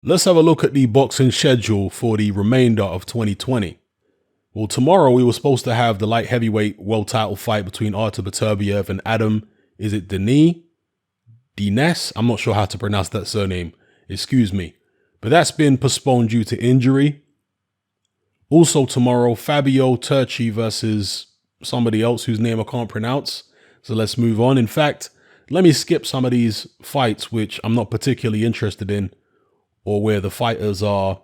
Let's have a look at the boxing schedule for the remainder of 2020. Well, tomorrow we were supposed to have the light heavyweight world title fight between Artur Beterbiev and Adam, is it Dines? I'm not sure how to pronounce that surname, excuse me. But that's been postponed due to injury. Also tomorrow, Fabio Turchi versus somebody else whose name I can't pronounce. So let's move on. In fact, let me skip some of these fights which I'm not particularly interested in, or where the fighters are,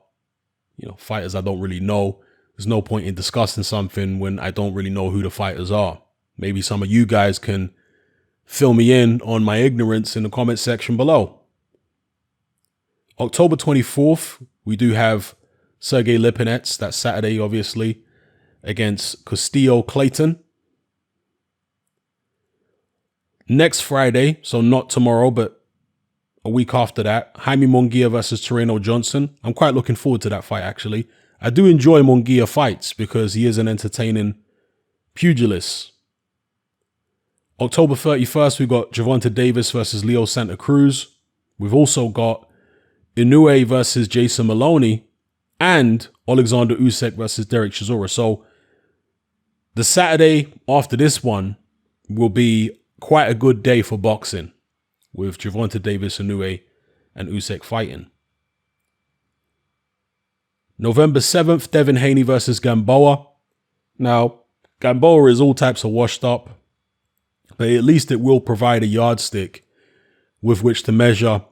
fighters I don't really know. There's no point in discussing something when I don't really know who the fighters are. Maybe some of you guys can fill me in on my ignorance in the comment section below. October 24th, we do have Sergey Lipinets, that's Saturday, obviously, against Castillo Clayton. Next Friday, so not tomorrow, but a week after that, Jaime Munguia versus Toreno Johnson. I'm quite looking forward to that fight, actually. I do enjoy Munguia fights because he is an entertaining pugilist. October 31st, we've got Gervonta Davis versus Leo Santa Cruz. We've also got Inoue versus Jason Maloney and Alexander Usyk versus Derek Chisora. So the Saturday after this one will be quite a good day for boxing, with Gervonta Davis, Inoue, and Usyk fighting. November 7th, Devin Haney versus Gamboa. Now, Gamboa is all types of washed up, but at least it will provide a yardstick with which to measure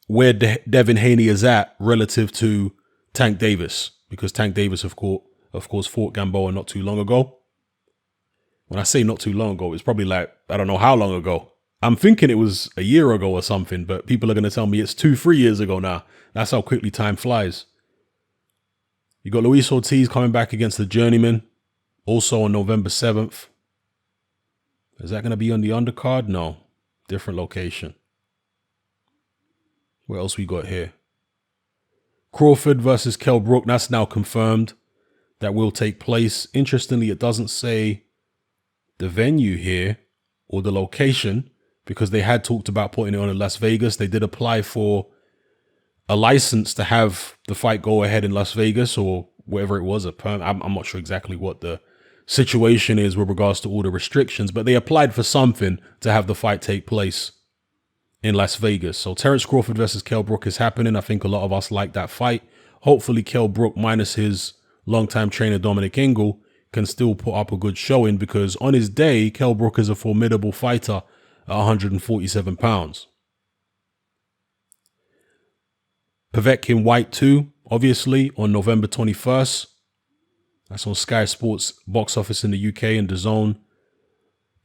where Devin Haney is at relative to Tank Davis, because Tank Davis, of course, fought Gamboa not too long ago. When I say not too long ago, it's probably like, I don't know how long ago. I'm thinking it was a year ago or something, but people are going to tell me it's 2-3 years ago now. That's how quickly time flies. You got Luis Ortiz coming back against the Journeyman, also on November 7th. Is that going to be on the undercard? No, different location. What else we got here? Crawford versus Kell Brook. That's now confirmed. That will take place. Interestingly, it doesn't say the venue here or the location, because they had talked about putting it on in Las Vegas. They did apply for a license to have the fight go ahead in Las Vegas, or whatever it was. I'm not sure exactly what the situation is with regards to all the restrictions, but they applied for something to have the fight take place in Las Vegas. So Terence Crawford versus Kell Brook is happening. I think a lot of us like that fight. Hopefully Kell Brook, minus his longtime trainer Dominic Ingle, can still put up a good showing, because on his day, Kell Brook is a formidable fighter at 147 pounds. Povetkin White 2, obviously, on November 21st. That's on Sky Sports box office in the UK and DAZN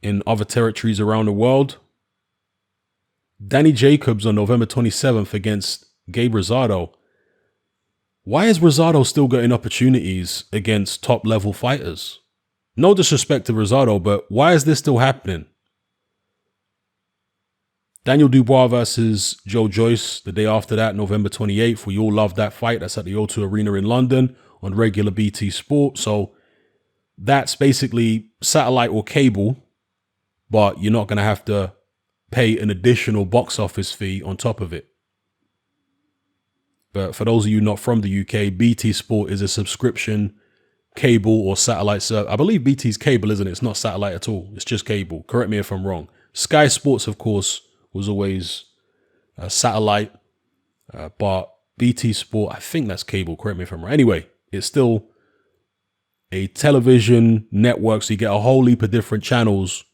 in other territories around the world. Danny Jacobs on November 27th against Gabe Rosado. Why is Rosado still getting opportunities against top-level fighters? No disrespect to Rosado, but why is this still happening? Daniel Dubois versus Joe Joyce the day after that, November 28th. We all love that fight. That's at the O2 Arena in London on regular BT Sport. So that's basically satellite or cable, but you're not going to have to pay an additional box office fee on top of it. But for those of you not from the UK, BT Sport is a subscription cable or satellite service. I believe BT's cable, isn't it? It's not satellite at all. It's just cable. Correct me if I'm wrong. Sky Sports, of course, was always satellite, but BT Sport, I think that's cable. Correct me if I'm wrong. Anyway, it's still a television network, so you get a whole heap of different channels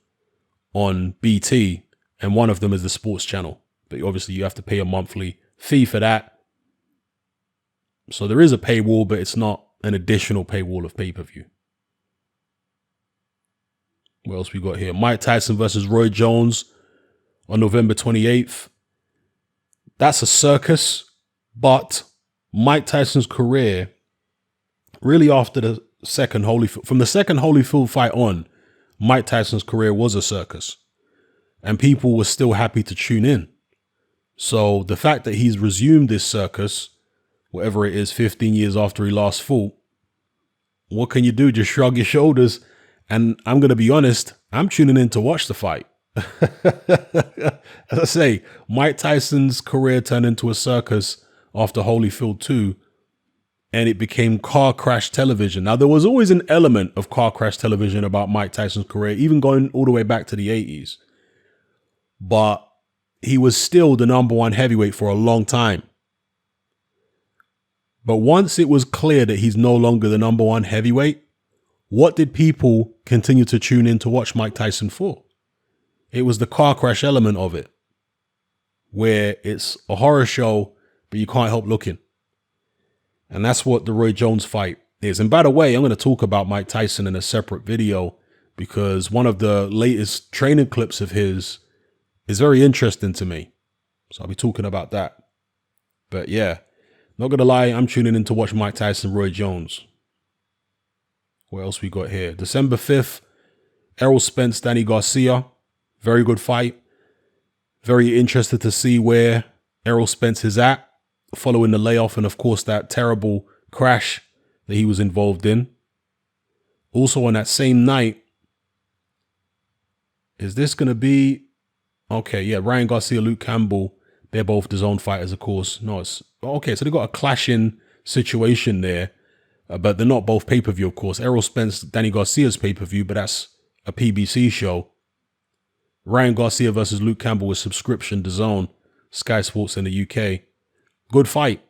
on BT, and one of them is the sports channel. But obviously, you have to pay a monthly fee for that. So there is a paywall, but it's not an additional paywall of pay-per-view. What else we got here? Mike Tyson versus Roy Jones on November 28th. That's a circus, but Mike Tyson's career, really after the second Holyfield, from the second Holyfield fight on, Mike Tyson's career was a circus, and people were still happy to tune in. So the fact that he's resumed this circus, whatever it is, 15 years after he last fought, what can you do? Just shrug your shoulders. And I'm going to be honest, I'm tuning in to watch the fight. As I say, Mike Tyson's career turned into a circus after Holyfield 2, and it became car crash television. Now, there was always an element of car crash television about Mike Tyson's career, even going all the way back to the 80s. But he was still the number one heavyweight for a long time. But once it was clear that he's no longer the number one heavyweight, what did people continue to tune in to watch Mike Tyson for? It was the car crash element of it, where it's a horror show, but you can't help looking. And that's what the Roy Jones fight is. And by the way, I'm going to talk about Mike Tyson in a separate video because one of the latest training clips of his is very interesting to me. So I'll be talking about that. But yeah, not going to lie, I'm tuning in to watch Mike Tyson, Roy Jones. What else we got here? December 5th, Errol Spence, Danny Garcia. Very good fight. Very interested to see where Errol Spence is at following the layoff and, of course, that terrible crash that he was involved in. Also on that same night, is this going to be... Okay, yeah, Ryan Garcia, Luke Campbell, they're both DAZN fighters, of course. No, it's... Okay, so they got a clashing situation there, but they're not both pay-per-view, of course. Errol Spence, Danny Garcia's pay-per-view, but that's a PBC show. Ryan Garcia versus Luke Campbell with subscription DAZN, Sky Sports in the UK. Good fight.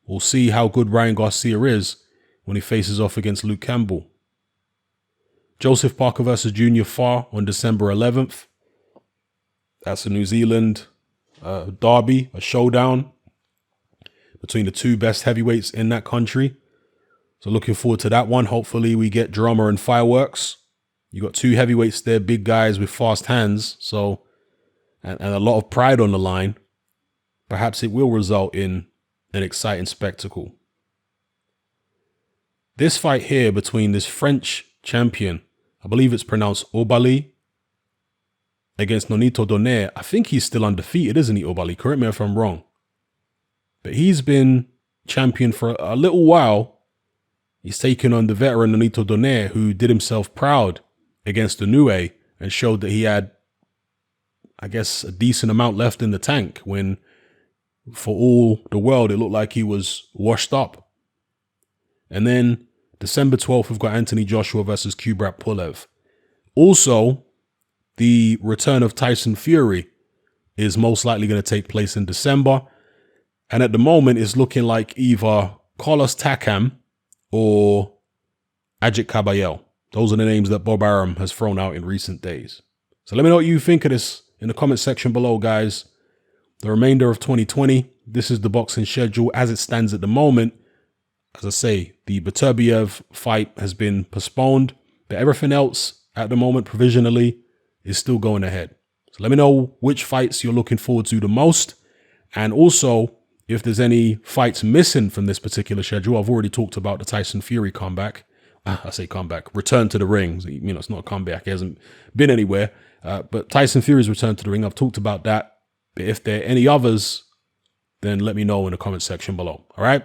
We'll see how good Ryan Garcia is when he faces off against Luke Campbell. Joseph Parker versus Junior Farr on December 11th. That's a New Zealand derby, a showdown between the two best heavyweights in that country. So looking forward to that one. Hopefully we get drama and fireworks. You got two heavyweights there, big guys with fast hands. So, and a lot of pride on the line. Perhaps it will result in an exciting spectacle. This fight here between this French champion, I believe it's pronounced Obali, against Nonito Donaire. I think he's still undefeated, isn't he, Obali? Correct me if I'm wrong. But he's been champion for a little while. He's taken on the veteran Nonito Donaire, who did himself proud against Inoue and showed that he had, I guess, a decent amount left in the tank when, for all the world, it looked like he was washed up. And then December 12th, we've got Anthony Joshua versus Kubrat Pulev. Also, the return of Tyson Fury is most likely going to take place in December. And at the moment, it's looking like either Carlos Takam or Ajit Kabayel. Those are the names that Bob Arum has thrown out in recent days. So let me know what you think of this in the comment section below, guys. The remainder of 2020, this is the boxing schedule as it stands at the moment. As I say, the Beterbiev fight has been postponed, but everything else at the moment provisionally is still going ahead. So let me know which fights you're looking forward to the most. And also, if there's any fights missing from this particular schedule. I've already talked about the Tyson Fury comeback. I say comeback, return to the ring. You know, it's not a comeback. He hasn't been anywhere. But Tyson Fury's return to the ring, I've talked about that. But if there are any others, then let me know in the comment section below. All right?